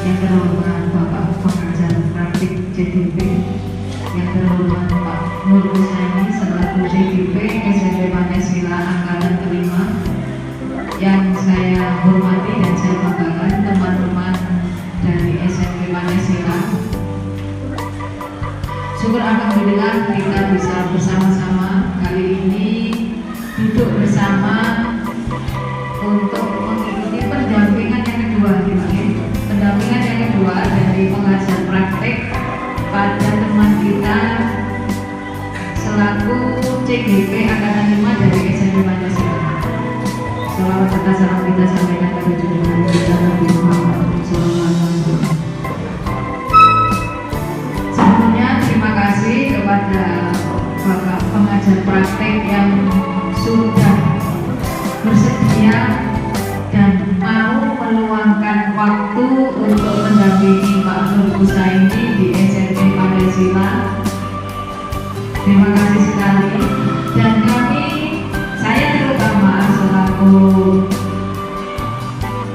yang terhormat Bapak Pengajar Praktik CDP, yang terhormat Pak Nur Husaini selaku CDP SMP Pancasila Angkatan kelima, yang saya hormati dan saya banggakan teman-teman dari SMP Pancasila. Syukur alhamdulillah kita bisa bersama-sama kali ini duduk bersama untuk mengikuti pendampingan yang kedua, pendampingan yang kedua dari pengajar praktek pada teman kita selaku CGP Angkatan 5 dari SMP Pancasila. Salawat serta salam kita sampaikan pada junjungan kita Nabi Muhammad SAW. Sebelumnya terima kasih kepada Bapak pengajar praktek yang sudah bersedia dan mau meluangkan waktu untuk mendampingi Pak Nur Husaini di SMP Pancasila. Terima kasih sekali. Dan saya terutama selaku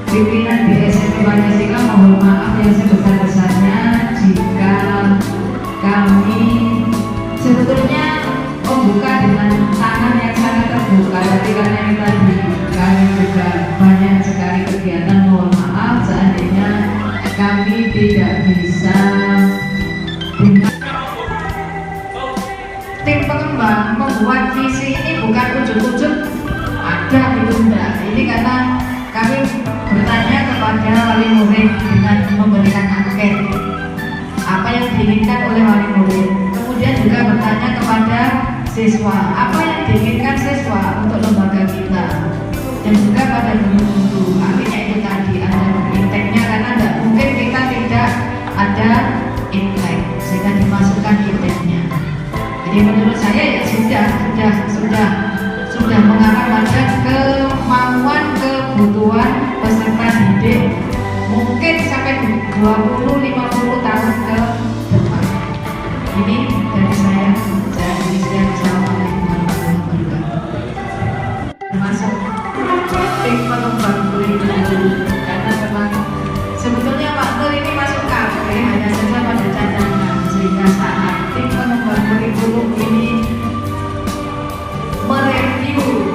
pimpinan di SMP Pancasila mohon maaf yang sebesar-besarnya jika kami sebetulnya membuka dengan tangan yang sangat terbuka, tapi karena ini tadi kami juga banyak sekali kegiatan, mohon maaf seandainya kami tidak bisa dengan tim pengembang membuat visi ini bukan ujuk-ujuk ada gitu, enggak. Ini karena kami bertanya kepada wali murid dengan memberikan angket apa yang diinginkan oleh wali murid, kemudian juga bertanya kepada siswa apa yang diinginkan siswa untuk lembaga kita, dan juga pada guru-guru. Artinya itu tadi ada inteknya, karena tidak mungkin kita tidak ada intek sehingga dimasukkan inteknya. Jadi menurut saya ya sudah mengarah pada kemauan kebutuhan peserta didik mungkin sampai 20-50 tahun ke depan. Ini dari saya. Assalamualaikum warahmatullahi wabarakatuh. Termasuk tim pengembang kurikulum, karena memang sebetulnya Pak Nur ini masuk kafe hanya saja pada cadangan, sehingga saat tim pengembang kurikulum ini mereview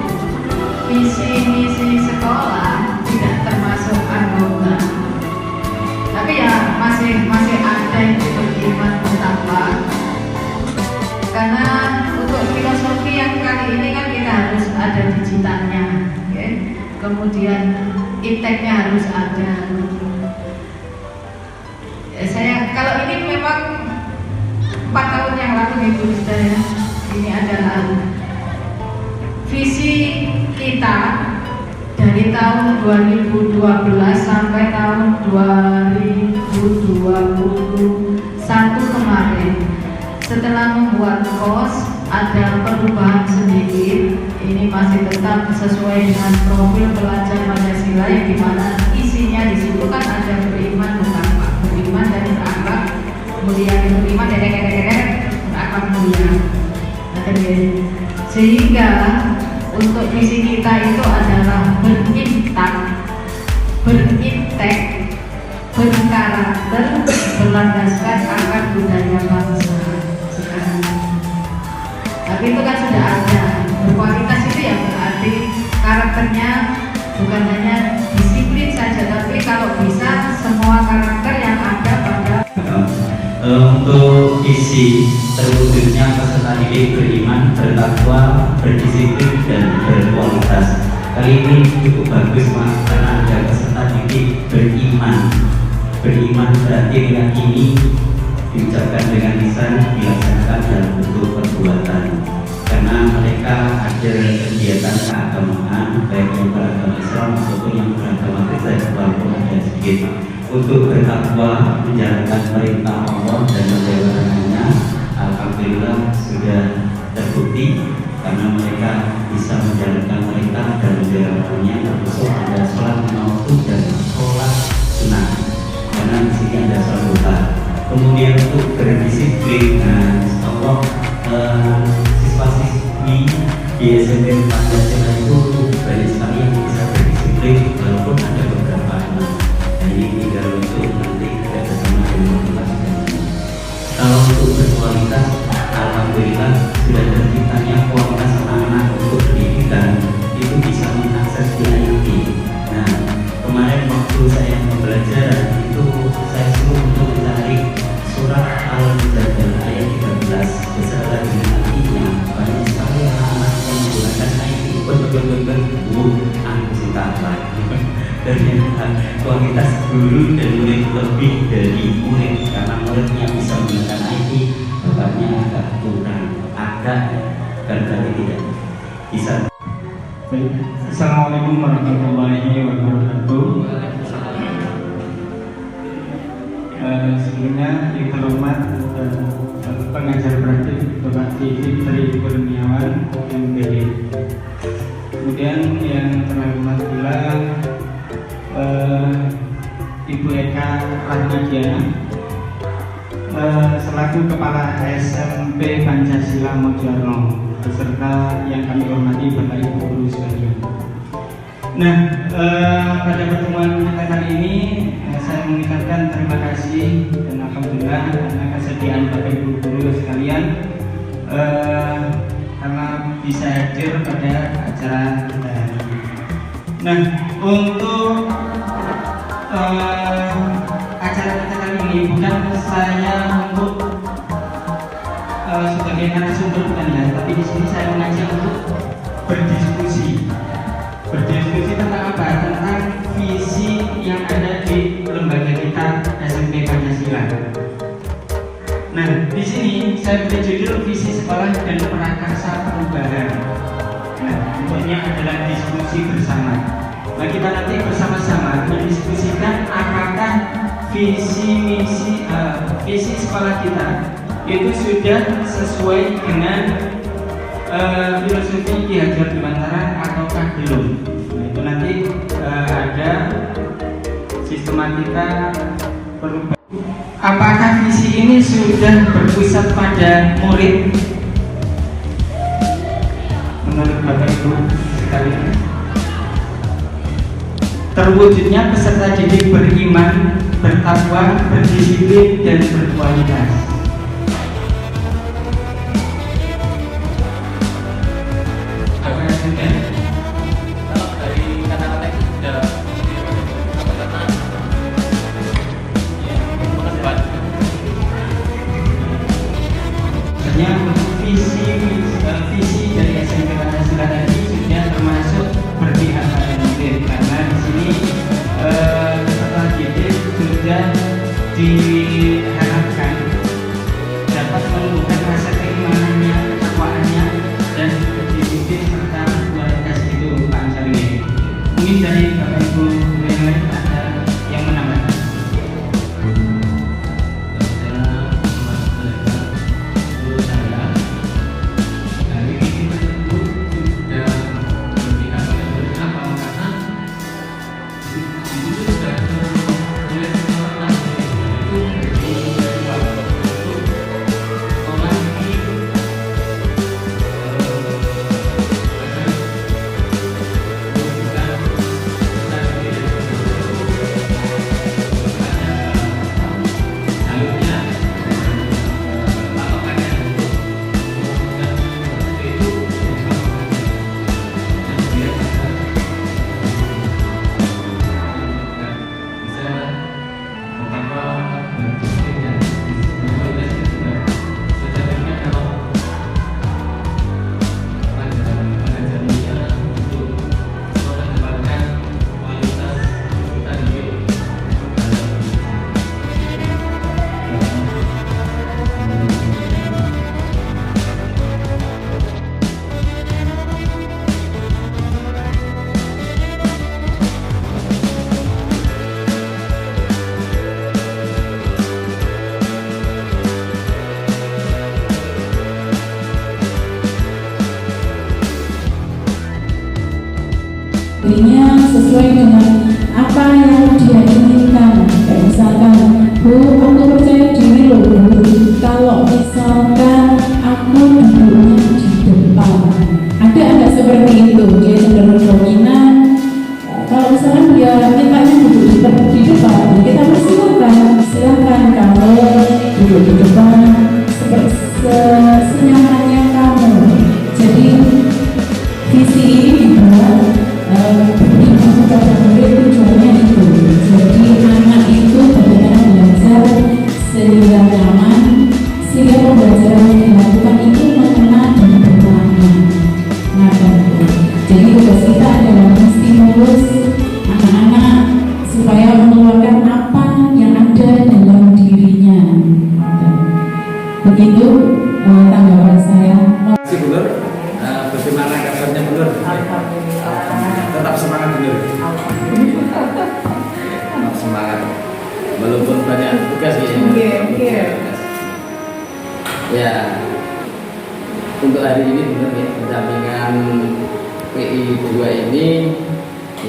visi misi sekolah tidak termasuk anggota. Tapi ya masih ada yang beriman betapa, karena untuk filosofi yang kali ini kan kita harus ada digitalnya, okay? Kemudian inteknya harus ada. Saya kalau ini memang 4 tahun yang lalu Ibu saya, ini adalah visi kita dari tahun 2012 sampai tahun 2021 kemarin. Setelah membuat kos ada perubahan sedikit, ini masih tetap sesuai dengan profil pelajar Pancasila yang dimana isinya di situ kan ada beriman betapa, beriman dan berakhlak mulia, beriman berakhlak mulia. Sehingga untuk visi kita itu adalah berintek, berkarakter, berlandaskan akan budaya bangsa. Tapi itu kan sudah ada, berkualitas itu ya berarti karakternya bukan hanya disiplin saja, tapi kalau bisa semua karakter yang ada pada untuk isi terwujudnya peserta didik beriman, bertakwa, berdisiplin dan berkualitas. Kali ini cukup bagus Mas, karena ada peserta didik beriman. Beriman berarti meyakini, diucapkan dengan lisan, dilaksanakan dalam bentuk perbuatan. Karena mereka ada kegiatan keagamaan baik yang beragama Islam maupun yang beragama Kristen, walaupun ada sedikit. Untuk bertakwa, menjalankan perintah Allah dan larangannya, alhamdulillah sudah terbukti karena mereka bisa menjalankan perintah dan larangannya, termasuk ada sholat lima waktu dan sholat sunnah. Karena di sini ada sholat duha. Kemudian untuk berdisiplin, Allah siswa-siswi di SMP Pancasila itu banyak sekali yang bisa berdisiplin walaupun ada beberapa anak. Ini tinggal untuk nanti guru dan murid lebih dari murid, karena muridnya bisa menggunakan IT, bapaknya agak kurang, agak barangkali tidak bisa. Baik. Assalamualaikum warahmatullahi wabarakatuh. Sebelumnya yang terhormat pengajar praktik Bapak Titik Tri Kurniawan MPD. Kemudian yang terhormat pula Ibu Eka Rahmadiana selaku Kepala SMP Pancasila Mojoarno, beserta yang kami hormati Bapak Ibu Guru sekalian. Nah, pada pertemuan kita kali ini saya mengucapkan terima kasih dan alhamdulillah karena kesediaan Bapak Ibu Guru sekalian karena bisa hadir pada acara kita hari ini. Nah, untuk acara kita kali ini bukan saya untuk sebagai narasumber, bukan ya, tapi di sini saya mengajak untuk berdiskusi tentang apa? Tentang visi yang ada di lembaga kita SMP Pancasila. Nah, di sini saya beri judul visi sekolah dan prakarsa perubahan. Nah, bentuknya adalah diskusi bersama. Nah, kita nanti bersama-sama mendiskusikan apakah visi sekolah kita itu sudah sesuai dengan filosofi Ki Hajar Dewantara ataukah belum. Nah, itu nanti ada sistematika perubahan. Apakah visi ini sudah berpusat pada murid? Menurut Bapak Ibu sekalian, terwujudnya peserta didik beriman, bertakwa, berdisiplin, dan berkualitas. Kalau dari kata-kata itu sudah apa ya, mengedepan. Sebenarnya untuk visi dari SMP Pancasila tadi sudah termasuk berpihak pada murid, karena di sini peserta didik sudah diharapkan dapat menumbuhkan rasa keimanannya, ketakwaannya, dan berdisiplin serta kualitas itu Pak Ansari. Mungkin dari Bapak Ibu yang lain ada yang menambahkan. dirinya sesuai dengan apa yang dia inginkan. Kayak misalkan, Bu, aku percaya diri loh, Bu, kalau misalkan aku duduknya di depan. Ada seperti itu, dia cenderung dominan. Kalau misalkan dia mintanya duduk di depan, kita silahkan kamu duduk di depan senyamannya kamu. Jadi visi ini juga beriman kepada murid, tujuannya itu. walaupun banyak tugas ya. Oke. Ya, untuk hari ini benar ya, pendampingan PI 2 ini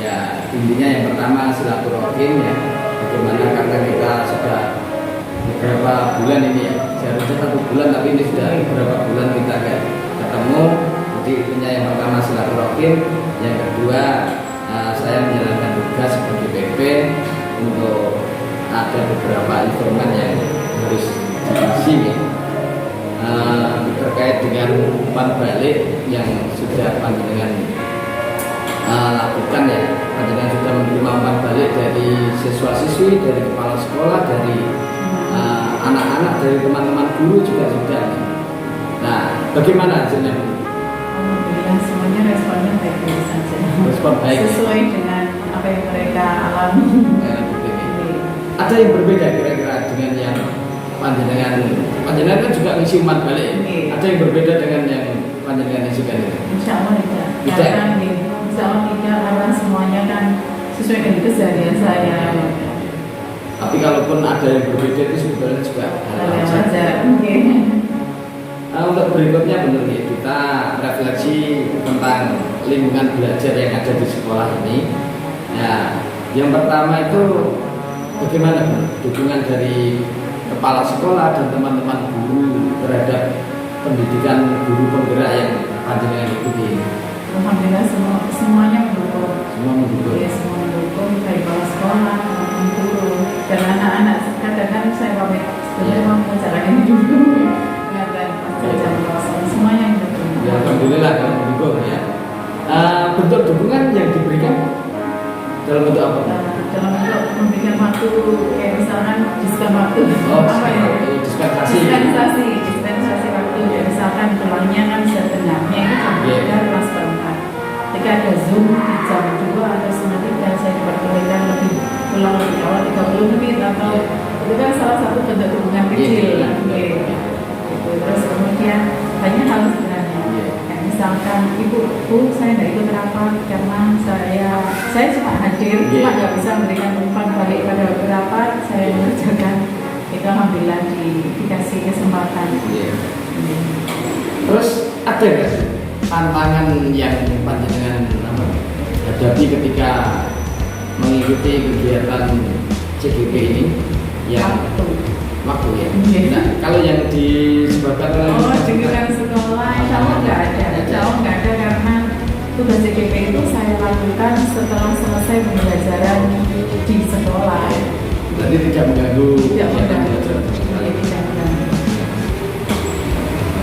ya intinya yang pertama silaturahim ya, bagaimana karena kita sudah beberapa bulan ini ya, seharusnya 1 bulan tapi ini sudah beberapa bulan kita nggak ketemu. Jadi intinya yang pertama silaturahim, yang kedua saya menjalankan tugas sebagai PP untuk ada beberapa instrumen yang harus diisi ya. Terkait dengan umpan balik yang sudah panjenengan lakukan ya, panjenengan sudah menerima umpan balik dari siswa-siswi, dari kepala sekolah, dari anak-anak, dari teman-teman guru juga sudah. Nah, bagaimana hasilnya? Alhamdulillah semuanya responnya baik-baik saja. Respon baik. Sesuai dengan apa yang mereka alami. Ada yang berbeda kira-kira dengan yang panjenengan kan juga ngisi umpan balik. Ada yang berbeda dengan yang panjenengan isikan itu? Insya Allah tidak. Tidak. Insya Allah tidak, karena semuanya kan sesuai dengan keseharian saya. Tapi kalaupun ada yang berbeda itu sebetulnya juga hal yang wajar. Oke. Untuk berikutnya benar nih, kita refleksi tentang lingkungan belajar yang ada di sekolah ini. Ya, yang pertama itu bagaimana dukungan dari kepala sekolah dan teman-teman guru terhadap pendidikan guru penggerak yang panjenengan ikuti. Alhamdulillah semuanya mendukung. Semua mendukung. Ya, semua mendukung, baik kepala sekolah maupun guru dan anak-anak. Kadang-kadang saya pamit sebenarnya mau menjalankan dulu. Kelihatan pas jam kosong semuanya mendukung. Ya, alhamdulillah kalau mendukung ya. Bentuk dukungan yang diberikan dalam bentuk apa? Dalam bentuk memberikan waktu, kayak misalkan diskon waktu. Oh, apa ya? dispensasi waktu. Ya, misalkan tulangnya kan setengahnya itu jam 3 kelas keempat. Ketika ada Zoom di jam 2 atau setengah 3, saya diperbolehkan pulang lebih awal 30 menit atau itu kan salah satu bentuk dukungan kecil. Gitu. Terus kemudian banyak hal sebenarnya. Kayak misalkan ibu, saya tidak ikut rapat karena saya cuma hadir, cuma nggak bisa memberikan umpan balik pada waktu rapat. Saya mengerjakan itu, alhamdulillah dikasih kesempatan. Terus ada nggak sih tantangan yang panjenengan hadapi ketika mengikuti kegiatan CGP ini? Yang waktu ya. Nah, kalau yang disebabkan oleh dengan sekolah, insya Allah nggak ada. Insya Allah nggak ada karena tugas CGP itu saya lakukan setelah selesai pembelajaran di sekolah. Jadi tidak mengganggu. Tidak mengganggu.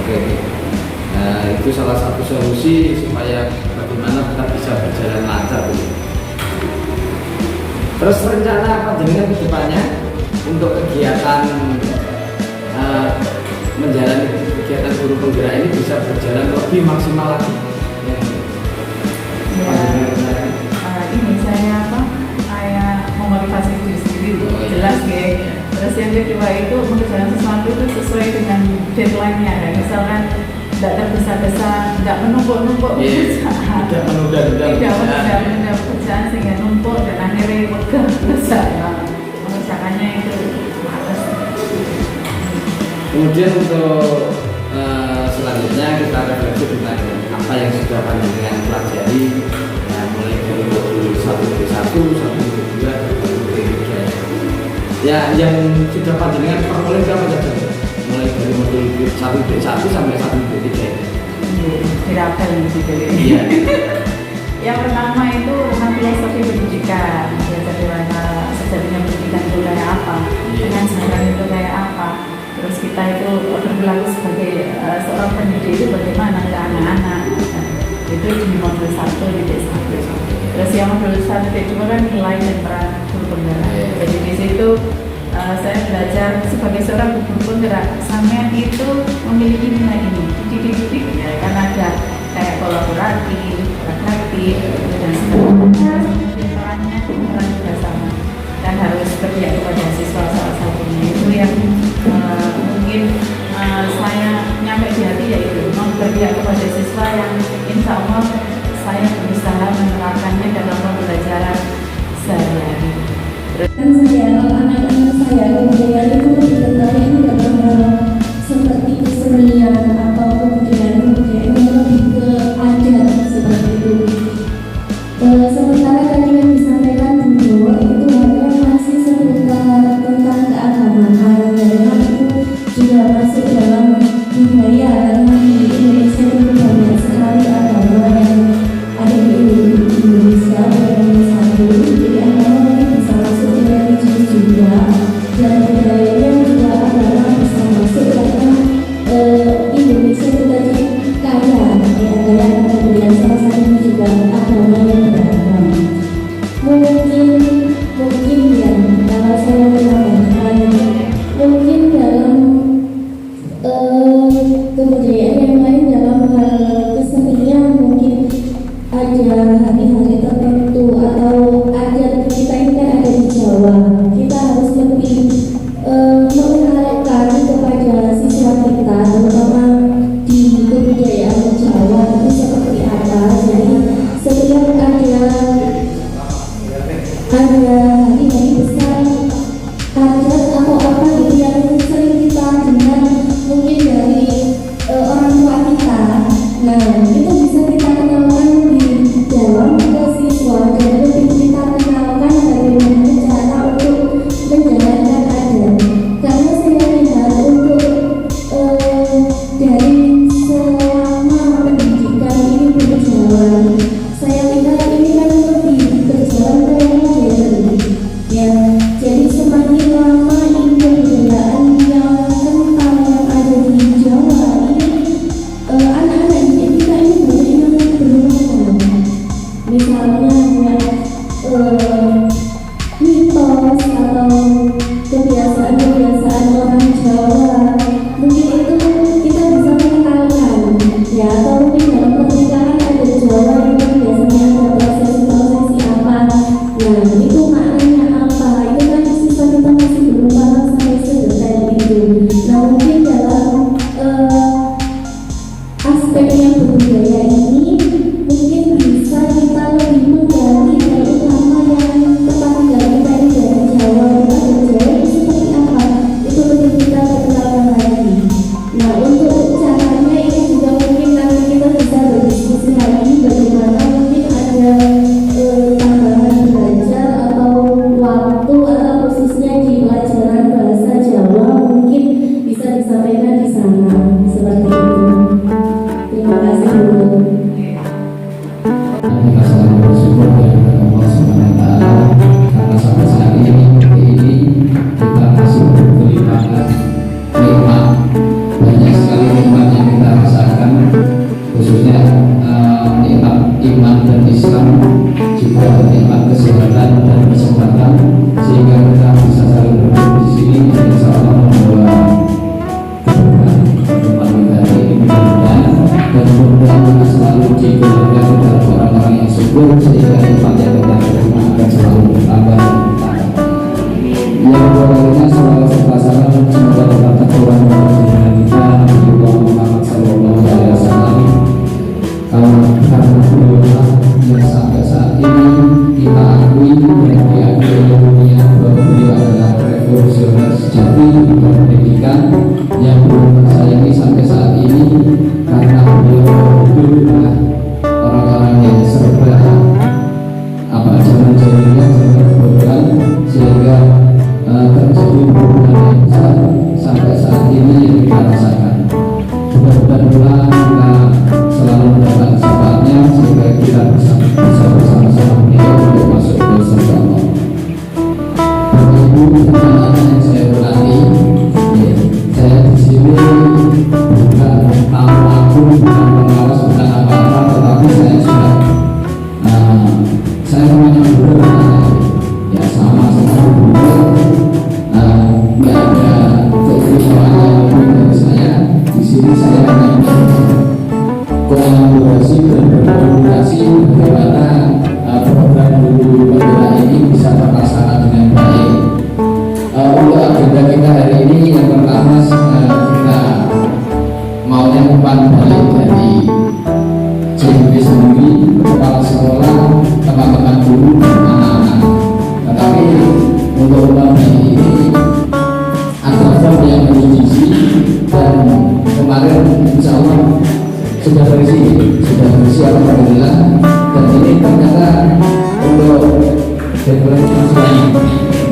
Oke. Nah, itu salah satu solusi supaya bagaimana kita bisa berjalan lancar. Terus rencana panjenengan ke depannya untuk kegiatan menjalani kegiatan guru penggerak ini bisa berjalan lebih maksimal lagi. Ini saya memotivasi diri sendiri, jelas ya. Terus yang kedua itu mengerjakan sesuatu itu sesuai dengan deadline-nya. Ya. Misalkan tidak tergesa-gesa, tidak menumpuk-numpuk pekerjaan, tidak menunda pekerjaan sehingga numpuk dan akhirnya pegah selesai. Mengerjakannya itu malas. Kemudian untuk selanjutnya kita refleksi tentang apa yang sudah panjenengan pelajari, mulai dari modul 1B1, 1B2, 1B3. Ya, yang sudah panjenengan peroleh apa saja? Mulai dari modul 1B1 sampai 1B3. Dirapel gitu. Iya. Yang pertama itu tentang filosofi pendidikan, belajar dewasa sejatinya pendidikan itu kayak apa, dengan sejarah itu kayak apa. Terus kita itu berlaku sebagai seorang pendidik itu bagaimana ke anak-anak. Itu di modul 1B1. Terus yang modul 1B2 kan nilai dan peran guru penggerak. Jadi di situ saya belajar sebagai seorang guru penggerak, sampean itu memiliki nilai ini. Dididik ya, kan ada kayak kolaboratif, reflektif, dan sebagainya. Perannya juga sama. Dan harus berpihak kepada siswa salah satunya. Itu yang mungkin saya nyampe di hati, yaitu berpihak kepada siswa yang insya Allah saya berusaha menerapkannya dalam pembelajaran sehari-hari. Dan saya anak-anak saya ya kebudayaan itu diketahui dalam hal seperti kesenian atau kebudayaan yang lebih ke adat seperti itu. Sementara tadi yang disampaikan dulu itu hanya masih seputar tentang keagamaan, dan itu juga masuk dalam budaya, karena di Indonesia itu banyak sekali agama yang ada di Indonesia, bukan satu. Jadi agama mungkin bisa masuk ke religius juga, dan budayanya juga agama bisa masuk karena Indonesia itu tadi kaya dan kemudian salah satunya juga agama yang beragam. Mungkin ya kalau saya menambahkan, mungkin dalam kebudayaan yang lain dalam hal kesenian mungkin ada hari-hari tertentu atau adat kita ini kan ada di Jawa, kita harus lebih mengenalkan kepada siswa kita terutama di kebudayaan Jawa itu seperti apa. Jadi setiap ada hari-hari besar adat atau apa gitu yang sering kita dengar mungkin dari orang tua kita, nah itu bisa kita kenalkan di dalam ke siswa, dan lebih kita kenalkan bagaimana cara untuk menjalankan adat. Karena saya lihat untuk dari selama pendidikan ini berjalan, saya lihat ini kan lebih berjalan ke modern ya. Jadi semakin lama ini kebudayaan yang kental yang ada di Jawa ini, anak-anak didik kita ini banyak yang berubah. Misalnya mitos atau kebiasaan-kebiasaan orang Jawa, mungkin itu kita bisa mengenalkan ya, atau mungkin dalam pernikahan ada Jawa itu biasanya ada prosesi apa, nah itu maknanya apa, itu kan siswa kita masih belum paham sampai sedetail itu. Nah mungkin dalam aspek yang berbudaya ini mungkin bisa kita lebih menggali, terutama yang tempat tinggal kita ini dari Jawa, ada Jawa itu seperti apa, itu lebih kita kenalkan lagi. Nah untuk caranya ini juga mungkin nanti kita bisa berdiskusi lagi bagaimana mungkin ada tambahan belajar atau waktu atau khususnya di pelajaran bahasa Jawa mungkin bisa disampaikan di sana seperti itu. Terima kasih dulu. Kita selalu bersyukur kepada Allah SWT karena sampai saat ini kita masih berkelimpahan nikmat, banyak sekali nikmat yang kita rasakan, khususnya nikmat iman dan Islam, juga nikmat kesehatan dan kesempatan, sehingga kita bisa saling berkumpul di sini dan insya Allah membawa keberkahan hari ini mudah-mudahan, dan mudah-mudahan kita selalu digolongkan kepada orang-orang yang syukur, sehingga nikmat yang kita terima akan selalu bertambah dan bertambah. Yang berikutnya selalu berpasangan semoga tetap terkurang dengan kita Nabi Muhammad SAW, karena beliau yang sampai saat ini kita akui dan diakui oleh dunia bahwa beliau adalah revolusioner sejati di bidang pendidikan yang belum tersayangi sampai saat ini, karena beliau adalah orang-orang yang serba zaman-zamannya serba kebodohan, sehingga terjadi perubahan yang besar sampai saat ini yang kita rasakan. Mudah-mudahan pula kita selalu mendapat syafaatnya sehingga kita bisa bersama-sama beliau untuk masuk ke surga Allah. Bapak Ibu teman-teman yang saya hormati, saya di sini bukan aku bukan pengawas bukan apa-apa, tetapi saya sudah saya namanya guru ya sama guru, nggak ada keistimewaan yang lebih dari saya. Di sini saya hanya kolaborasi dan berkomunikasi bagaimana program guru pembela ini bisa terlaksana dengan baik. Untuk agenda kita hari ini yang pertama kita maunya umpan balik dari JMP sendiri, kepala sekolah, teman-teman guru dan anak-anak. Tetapi untuk umpan balik ini kemarin insya Allah sudah bersih alhamdulillah, dan ini ternyata untuk implementasi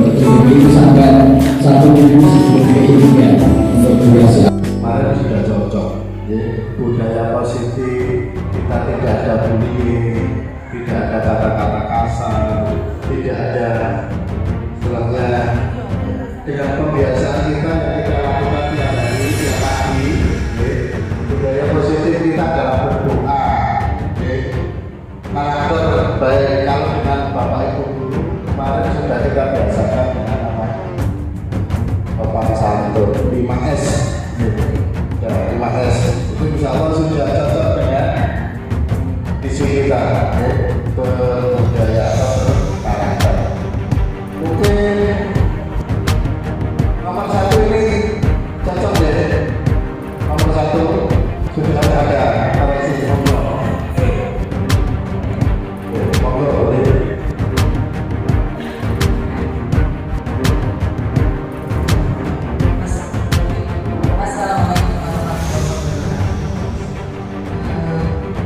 untuk ini sampai 1 minggu sebelum ini ya, untuk durasi kemarin sudah cocok ya. Budaya positif, kita tidak ada bullying, tidak ada kata-kata kasar, tidak ada istilahnya dengan pembiasaan kita yang kita lakukan tiap hari, tiap pagi ya. Budaya positif kita adalah berdoa ya. Karakter baik kalau dengan Bapak Ibu guru kemarin sudah kita biasakan dengan namanya Bapak Santun 5S ya, 5S itu insya Allah sudah cocok dengan visi kita ya, berbudaya atau berkarakter. Mungkin nomor 1 ini cocok ya, nomor 1 sudah ada koreksi monggo boleh.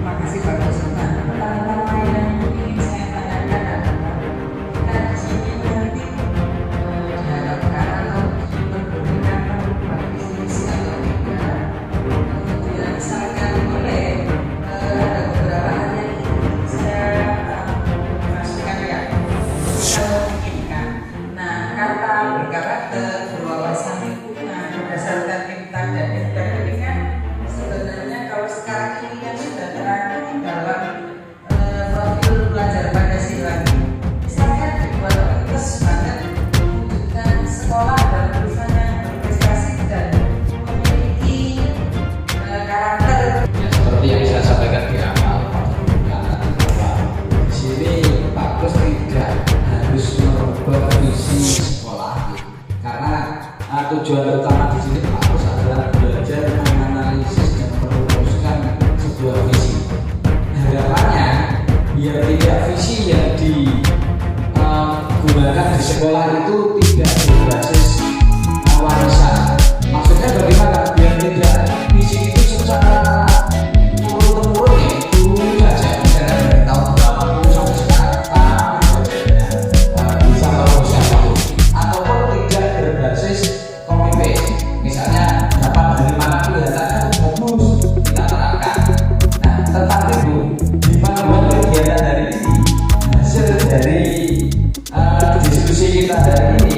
Makasih Pak Kusuma. Pertama-tama yang ingin saya tanyakan adalah kita di sini nanti diharapkan atau diperbolehkan membuat visi atau tidak. Kemudian misalkan boleh ada beberapa hal yang ingin saya masukkan ya. Kalau memungkinkan. Nah, kata berkarakter, berwawasan lingkungan, berdasarkan impact dan impact ini kan sebenarnya kalau sekarang ini kan sudah terangkum dalam profil belajar Pancasila. Misalnya dibuat plus banget menunjukkan sekolah dan lulusan yang berprestasi dan memiliki karakter. ya, seperti yang saya sampaikan di awal bahwa di sini Pak Kus tidak harus merubah visi sekolah karena tujuan utama di sini Pak Kus adalah belajar menganalisis dan merumuskan sebuah visi. Harapannya biar tidak visi yang digunakan di sekolah itu tidak berbasis warisan. Maksudnya bagaimana biar tidak visi itu secara turun-temurun ya dulu saja misalnya dari tahun 80 sampai sekarang bisa merubah siapapun, ataupun tidak berbasis copy paste. Misalnya dapat dari mana kelihatannya bagus kita terapkan. Nah, tetapi Bu, di panduan kegiatan hari ini hasil dari diskusi kita hari ini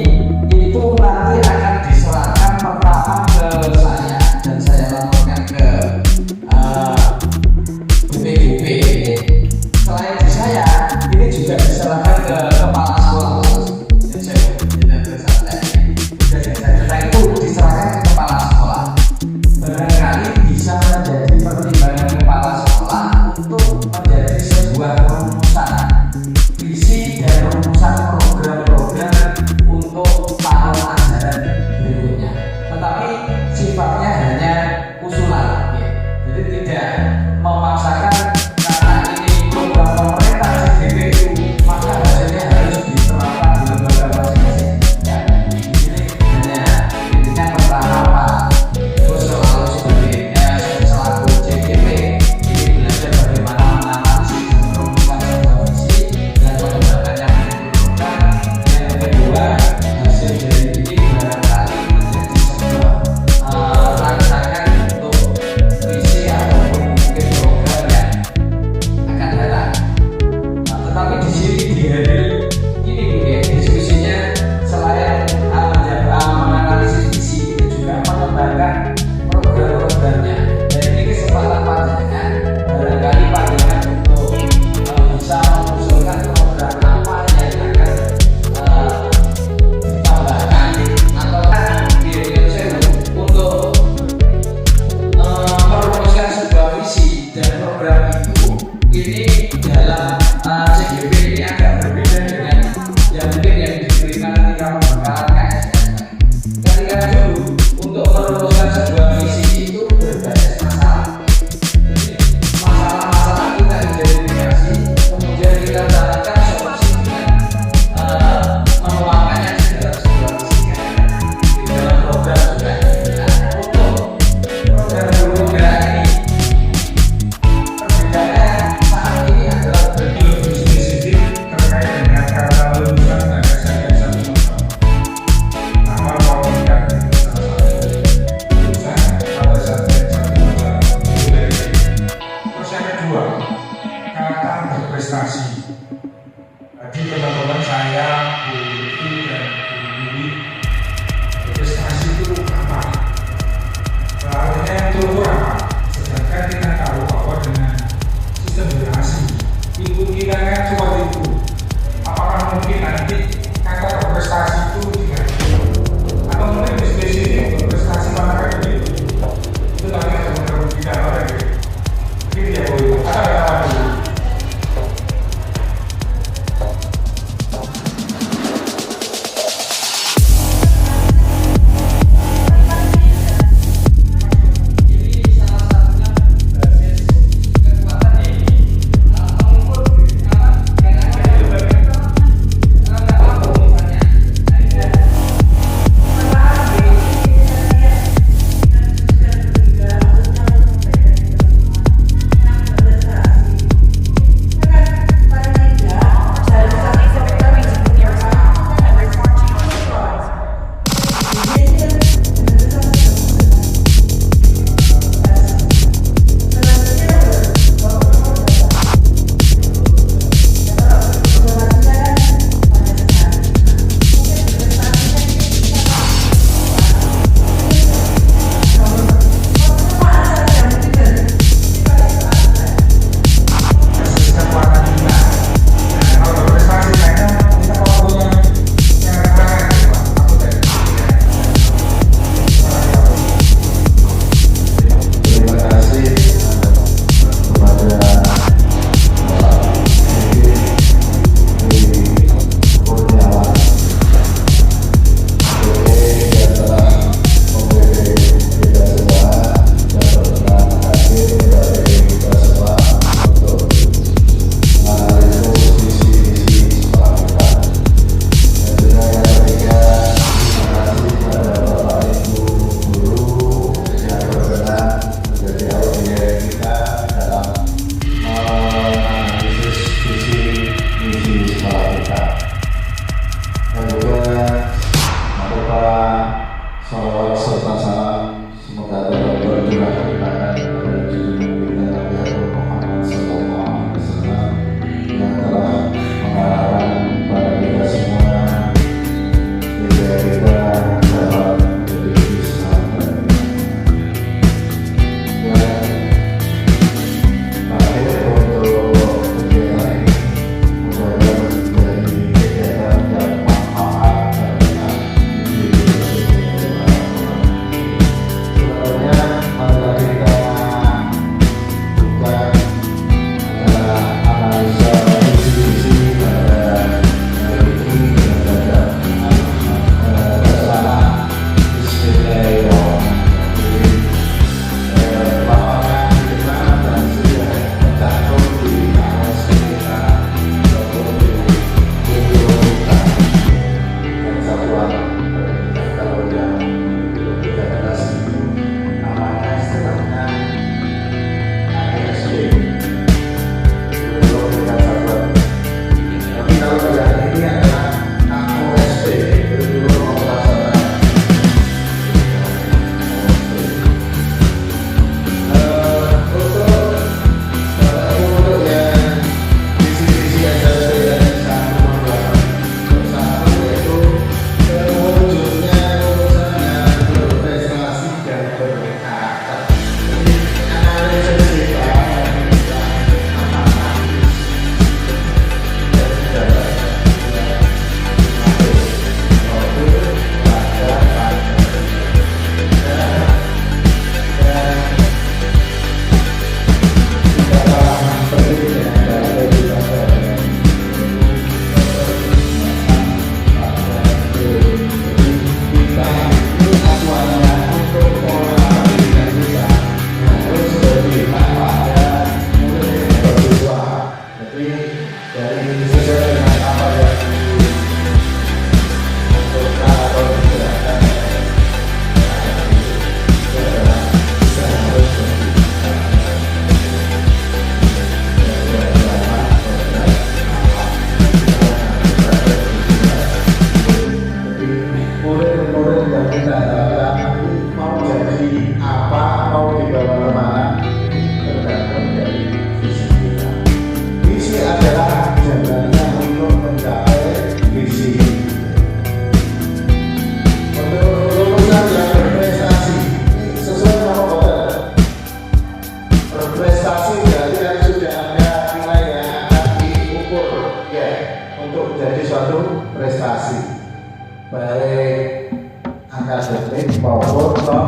akademik maupun non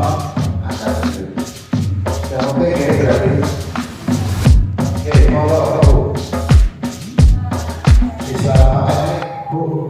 akademik. Ya oke ya berarti. Oke, kalau Bu bisa pakai Bu.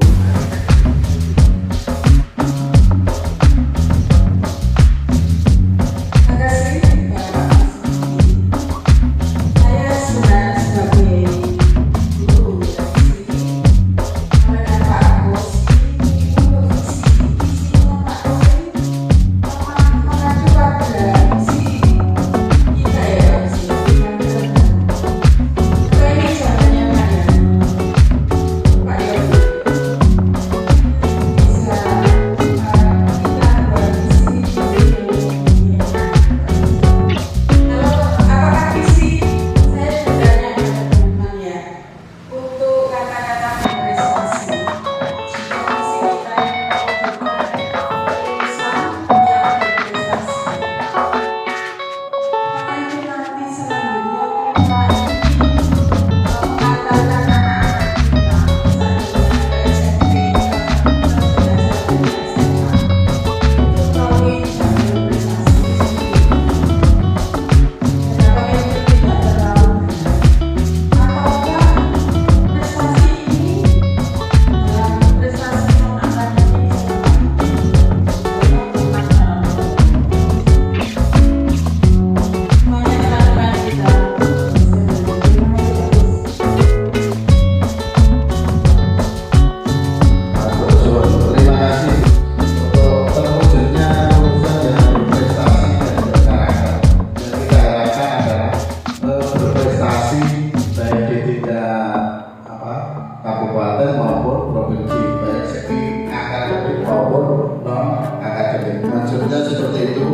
Kabupaten maupun provinsi, baik segi akademik maupun non akademik. Maksudnya seperti itu.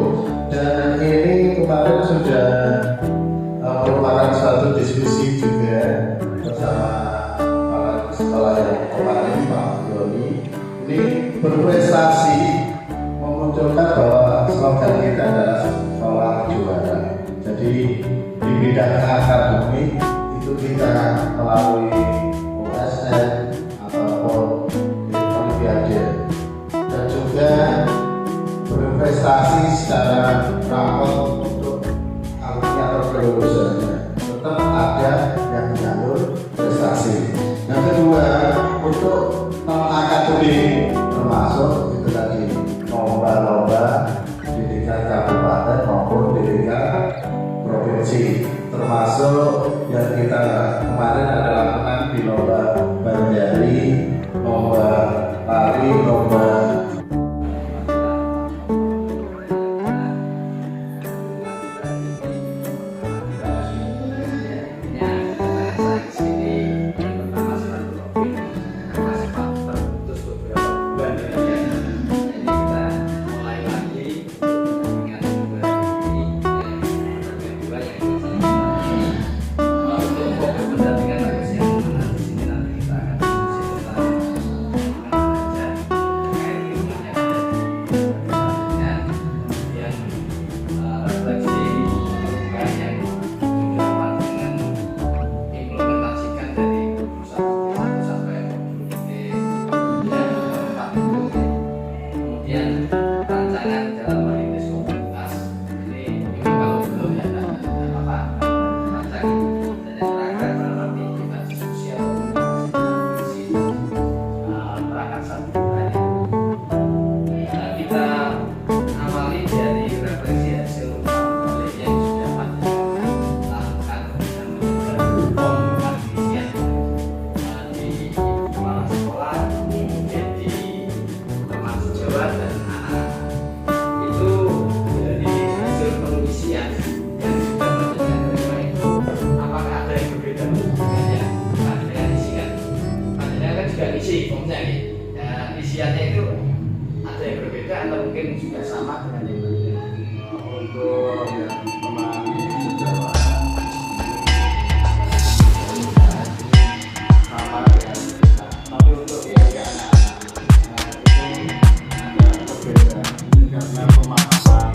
Dan ini kemarin sudah merupakan suatu diskusi juga bersama para sekolah yang kemarin Pak Yoni. Ini berprestasi memunculkan bahwa slogan kita adalah sekolah juara. Jadi di bidang akademik itu kita melalui ataupun olimpiade dan juga berprestasi secara rapor untuk alumni atau kelulusannya, tetap ada yang jalur prestasi. Yang kedua, untuk non akademik termasuk itu tadi lomba-lomba di tingkat kabupaten maupun di tingkat provinsi, termasuk yang kita kemarin adalah menang di lomba Banjari, lomba lari, lomba isiannya itu ada yang berbeda atau mungkin juga sama dengan yang berbeda. Untuk yang teman sejawat sama ya, tapi untuk yang anak-anak itu berbeda karena pemahaman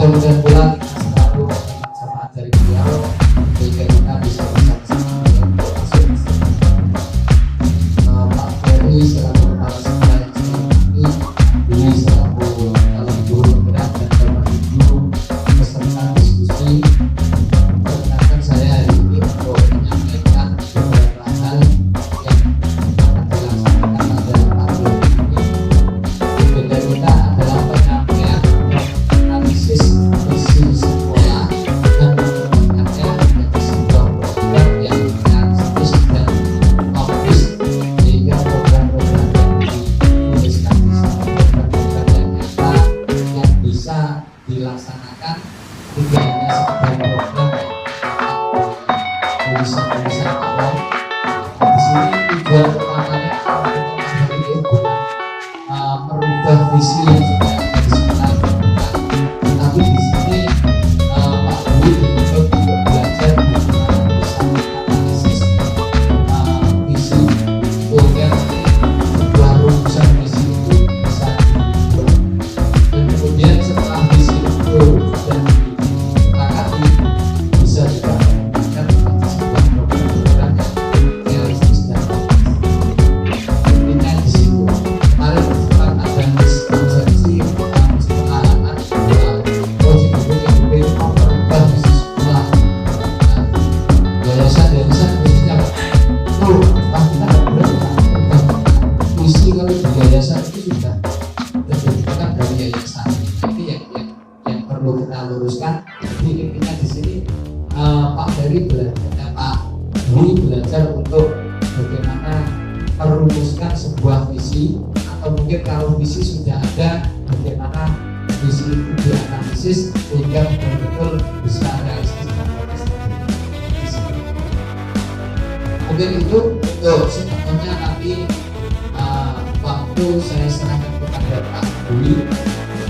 mudah-mudahan pula kita selalu mendapat manfaat dari beliau sehingga kita bisa bersama-sama untuk masuk Pak Ferry selaku kepala sekolah yang saya hormati, Dwi selaku calon guru penggerak dan calon guru peserta diskusi. Perkenalkan saya hari ini untuk menyampaikan beberapa hal yang akan dilaksanakan pada tahun ini. Agenda kita adalah penyampaian analisis visi sekolah dan menempatkannya menjadi sebuah program yang realistis dan optimis sehingga program-program yang dituliskan di sana program-program yang nyata yang bisa dilaksanakan tidak hanya sekedar program yang tulisan-tulisan awal. Di sini tujuan utamanya adalah untuk merubah visi yang sudah ada di sekolah. Tapi di sini Pak Dwi dituntut untuk belajar bagaimana bisa menganalisis visi sehingga sebuah rumusan visi itu bisa dibuat. Dan kemudian setelah visi itu sudah disepakati bisa juga menjadi sebuah program-program yang realistis dan intinya di situ. Kemarin sempat ada miskonsepsi tentang sekolahan bahwa OJBP mau merubah visi sekolah. Yayasan khususnya kita nggak boleh merubah visi kalau di yayasan itu sudah ditentukan dari yayasan. Ini yang perlu kita luruskan. Jadi intinya di sini Pak Ferry belajar, Pak Dwi belajar untuk bagaimana merumuskan sebuah visi, atau mungkin kalau visi sudah ada, bagaimana visi itu dianalisis sehingga betul-betul bisa realistis dan realistis. Mungkin itu untuk sebenarnya nanti waktu saya serahkan kepada Pak Dwi,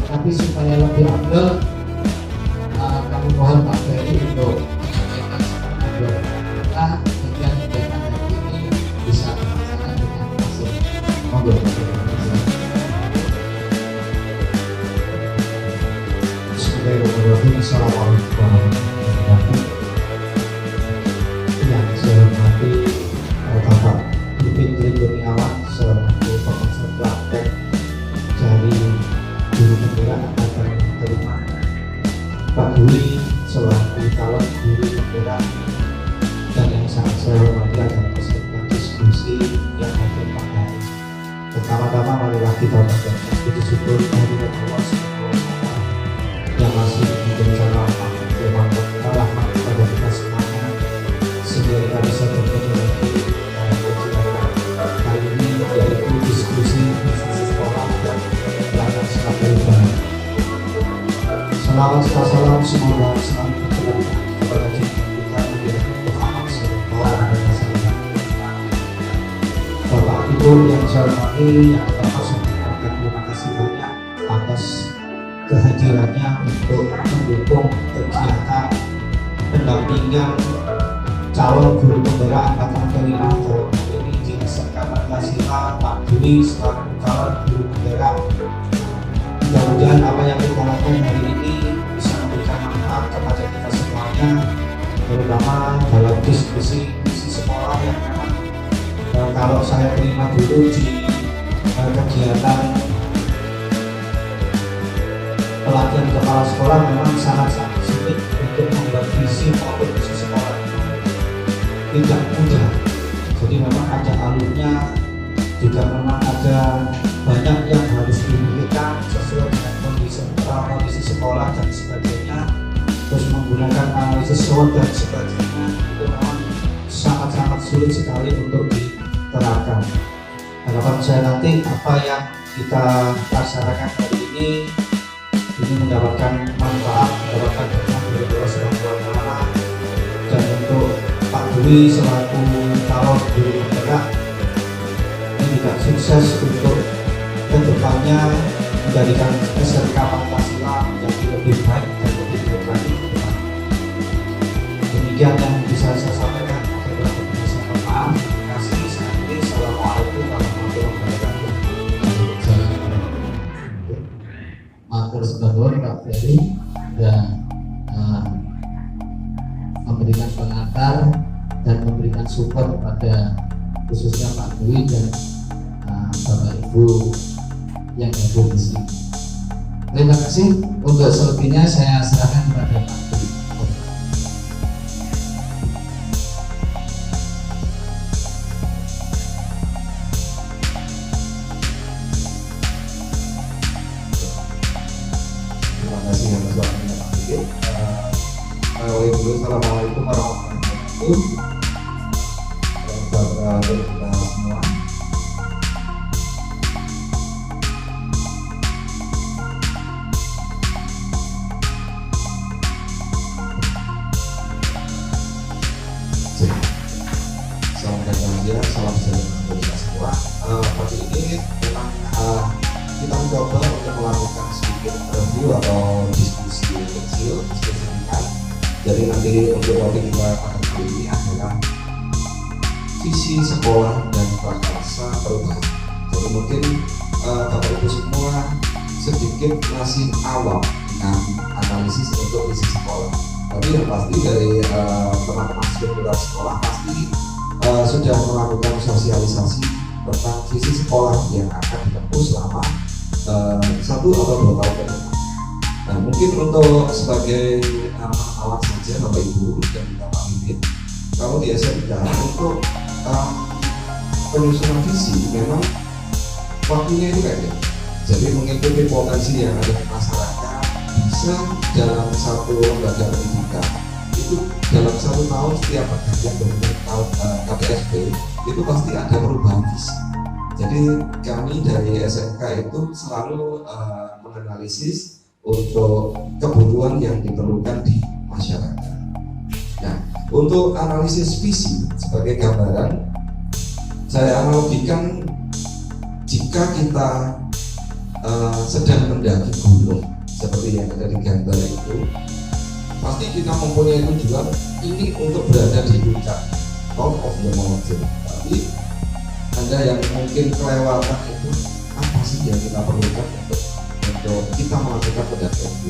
tapi supaya lebih afdal kami mohon Pak Ferry untuk menyampaikan sebuah kita sehingga kegiatan hari ini bisa terlaksana dengan hasil. Monggo. Bismillahirrahmanirrahim. Assalamualaikum warahmatullahi wabarakatuh. Yang saya hormati Bapak Ipin Kurniawan selaku pengajar praktek dari guru penggerak angkatan kelima, Pak Dwi selaku calon guru penggerak, dan yang sangat saya hormati adalah peserta diskusi yang hadir pada hari ini. Pertama-tama marilah kita panjatkan puji syukur kehadirat Allah Subhanahu wa Ta'ala yang masih memberikan rahmat kepada kita semuanya sehingga kita bisa bertemu lagi dalam perjalanan kali ini, yaitu diskusi visi sekolah dan pelaksanaan sekolah perubahan. Salawat serta salam semoga selalu tercurahkan kepada junjungan kita Nabi Muhammad SAW. Bapak Ibu yang saya hormati, yang pertama saya mengucapkan terima kasih banyak atas kehadirannya untuk mendukung kegiatan pendampingan calon guru penggerak angkatan kelima dalam hal ini di SMK Pancasila Pak Dwi selaku calon guru penggerak. Mudah-mudahan apa yang kita lakukan hari ini bisa memberikan manfaat kepada kita semuanya, terutama dalam diskusi visi sekolah yang memang kalau saya terima dulu di kegiatan pelatihan kepala sekolah memang sangat-sangat sulit untuk membuat visi maupun visi sekolah, tidak mudah. Jadi memang ada alurnya, juga memang ada banyak yang harus dimiliki sesuai dengan kondisi sekolah dan sebagainya, terus menggunakan analisis SWOT dan sebagainya. Itu memang sangat-sangat sulit sekali untuk diterapkan. Harapan saya nanti apa yang kita laksanakan hari ini mendapatkan manfaat, mendapatkan berkah dari Allah Subhanahu wa Ta'ala. Dan untuk Pak Dwi selaku calon guru penggerak ini juga sukses untuk kedepannya menjadikan SMK Pancasila menjadi lebih baik dan lebih baik ke depan. Demikian yang bisa saya sampaikan. Maaf, terima kasih. Assalamualaikum warahmatullahi wabarakatuh. Matur sudah Pak Ferry. juga memberikan pengantar dan memberikan support kepada khususnya Pak Dwi dan Bapak Ibu yang hadir di sini. Terima kasih. Untuk selebihnya saya serahkan kepada Pak Dwi. Terima kasih atas waktunya Pak Dwi. Assalamualaikum warahmatullahi wabarakatuh. Saudara kita semua. Salam bahagia, salam sejahtera bagi kita semua. Pagi ini memang kita mencoba untuk melakukan sedikit review atau diskusi kecil, diskusi ringan. Jadi nanti untuk topik kita pada kali ini adalah visi sekolah dan prakarsa perubahan. Jadi mungkin Bapak Ibu semua sedikit masih awam dengan analisis untuk visi sekolah. Tapi yang pasti dari teman-teman struktural sekolah pasti sudah melakukan sosialisasi tentang visi sekolah yang akan ditempuh selama 1 atau 2 tahun ke depan. Nah, mungkin untuk sebagai awal saja Bapak Ibu dan Bapak Mimpin, kalau di SMK untuk penyusunan visi memang waktunya itu kayak gitu. Jadi mengikuti potensi yang ada di masyarakat bisa dalam satu lembaga pendidikan itu dalam 1 tahun setiap pergantian tahun KPSP itu pasti ada perubahan visi. Jadi kami dari SMK itu selalu menganalisis untuk kebutuhan yang diperlukan di masyarakat. Nah, untuk analisis visi sebagai gambaran, saya analogikan jika kita sedang mendaki gunung seperti yang ada di gambar itu, pasti kita mempunyai tujuan ini untuk berada di puncak top of the mountain. Tapi Anda yang mungkin kelewatan itu, apa sih yang kita perlukan untuk kita melakukan pendakian itu?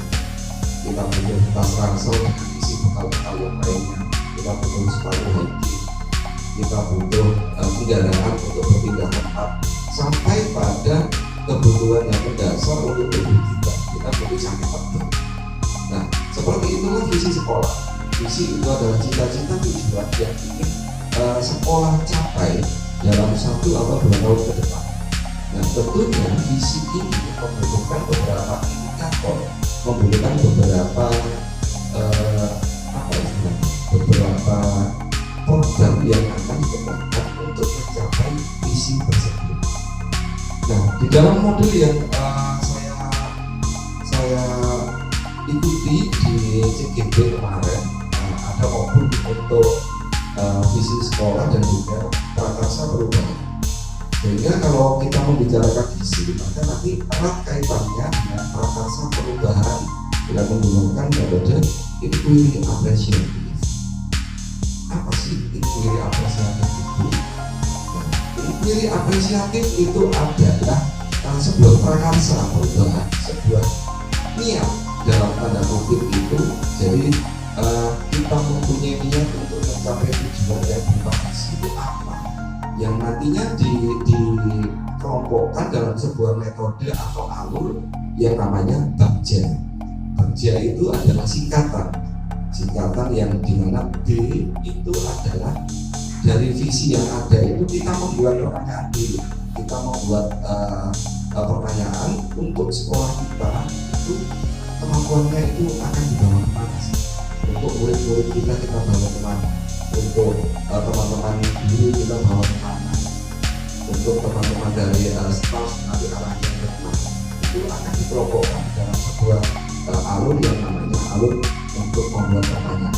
Kita butuh tas ransel dengan isi bekal-bekal yang lainnya, kita butuh sepatu hiking, kita butuh kendaraan untuk berpindah tempat, sampai pada kebutuhan yang mendasar untuk tubuh kita butuh jaket terbang. Nah, seperti itulah visi sekolah. Visi itu adalah cita-cita tujuan yang ingin sekolah capai dalam 1 atau 2 tahun ke depan. Nah, tentunya visi ini membutuhkan beberapa indikator, membutuhkan beberapa beberapa program yang akan dikembangkan untuk mencapai visi tersebut. Nah, di dalam model yang saya ikuti di CGB kemarin, ada modul untuk visi sekolah dan juga prakarsa perubahan. Sehingga kalau kita membicarakan visi, maka nanti erat kaitannya dengan prakarsa perubahan dengan menggunakan metode inquiry apresiatif. Apa sih inquiry apresiatif itu? Inquiry apresiatif itu adalah sebuah prakarsa perubahan, sebuah niat dalam tanda kutip itu. Jadi kita mempunyai niat untuk mencapai tujuan yang bervisi itu apa, yang nantinya dikelompokkan dalam sebuah metode atau alur yang namanya Bagja. Bagja itu adalah singkatan yang dimana B itu adalah dari visi yang ada itu kita membuat pertanyaan dulu, kita membuat pertanyaan untuk sekolah kita itu kemampuannya itu akan dibawa kemana sih? Untuk murid-murid kita bawa kemana? Untuk teman-teman guru kita bawa kemana? Untuk teman-teman dari staff nanti arahnya kemana? Itu akan dikelompokkan dalam sebuah alur yang namanya alur untuk membuat pertanyaan.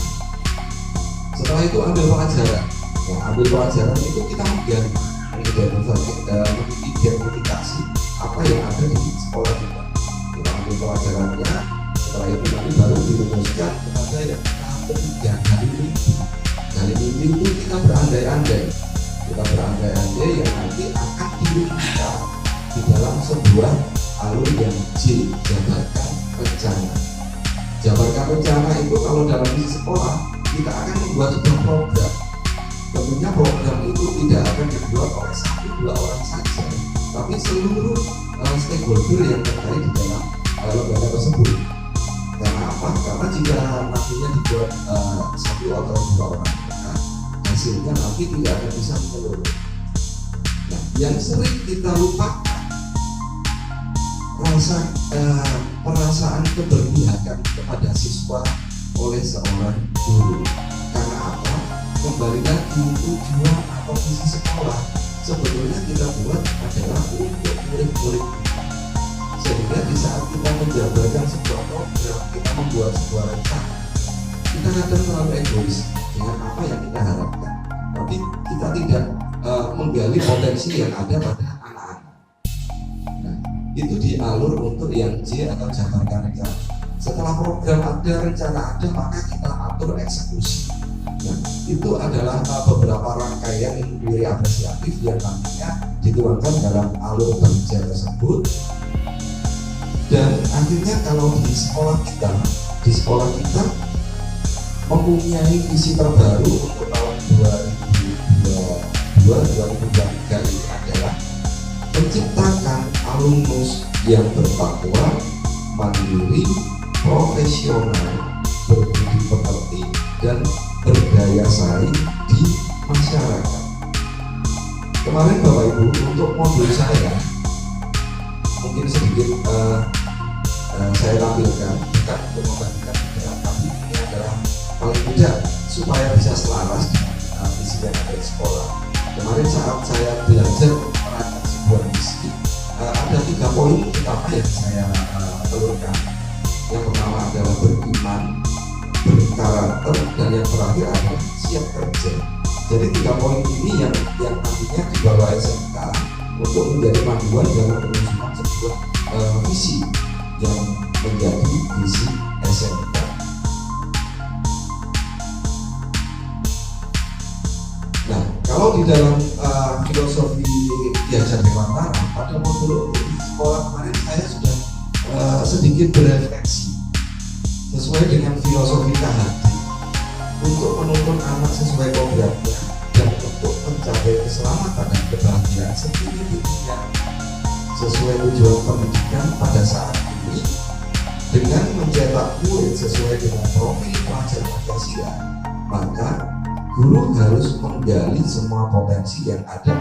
Setelah itu ambil pelajaran. Ya, ambil pelajaran itu kita mengidentifikasi apa yang ada di sekolah kita. Kita ambil pelajarannya. Setelah itu nanti baru dirumuskan kepada yang ketiga, kali mimpi. Kali mimpi itu kita berandai-andai. Kita berandai-andai yang nanti akan dirumuskan di dalam sebuah alur yang J, jabarkan rencana. Jabarkan rencana itu kalau dalam visi sekolah kita akan membuat sebuah program. Tentunya program itu tidak akan dibuat oleh 1-2 orang saja, tapi seluruh stakeholder yang terkait di dalam lembaga tersebut. Karena apa? Karena jika nantinya dibuat 1 atau 2 orang, nah, hasilnya nanti tidak akan bisa menyeluruh. Nah, yang sering kita lupakan perasaan keberpihakan kepada siswa oleh seorang guru. Karena apa? Kembali lagi, tujuan atau visi sekolah sebetulnya kita buat adalah untuk murid-murid kita. Sehingga di saat kita menjabarkan sebuah program, kita membuat sebuah rencana, kita kadang terlalu egois dengan apa yang kita harapkan, tapi kita tidak menggali potensi yang ada pada anak-anak. Nah, itu dialur untuk yang J atau jabarkan rencana. Setelah program ada, rencana ada, maka kita atur eksekusi. Nah, itu adalah beberapa rangkaian inquiry apresiatif yang nantinya dituangkan dalam alur kerja tersebut. Dan akhirnya kalau di sekolah kita mempunyai visi terbaru untuk tahun 2023 ini adalah menciptakan alumnus yang bertakwa, mandiri, profesional, berbudi pekerti, dan berdaya saing di masyarakat. Kemarin Bapak Ibu, untuk modul saya mungkin sedikit saya tampilkan, bukan untuk membandingkan dengan, tapi ini adalah paling tidak supaya bisa selaras dengan visi yang ada di sekolah. Kemarin saat saya belajar merancang sebuah visi, ada 3 poin utama yang saya telurkan. Yang pertama adalah beriman, berkarakter, dan yang terakhir adalah siap kerja. Jadi 3 poin ini yang nantinya dibawa SMK untuk menjadi panduan dalam penyusunan sebuah visi yang menjadi visi SMK. Nah, kalau di dalam filosofi diajar dewantara pada modul sekolah kemarin saya sudah sedikit berefleksi sesuai dengan filosofi KHD untuk menuntun anak sesuai programnya dan untuk mencapai keselamatan dan kebahagiaan setinggi-tingginya sesuai tujuan pendidikan pada saat ini dengan mencetak murid sesuai dengan profil pelajar Pancasila, maka guru harus menggali semua potensi yang ada.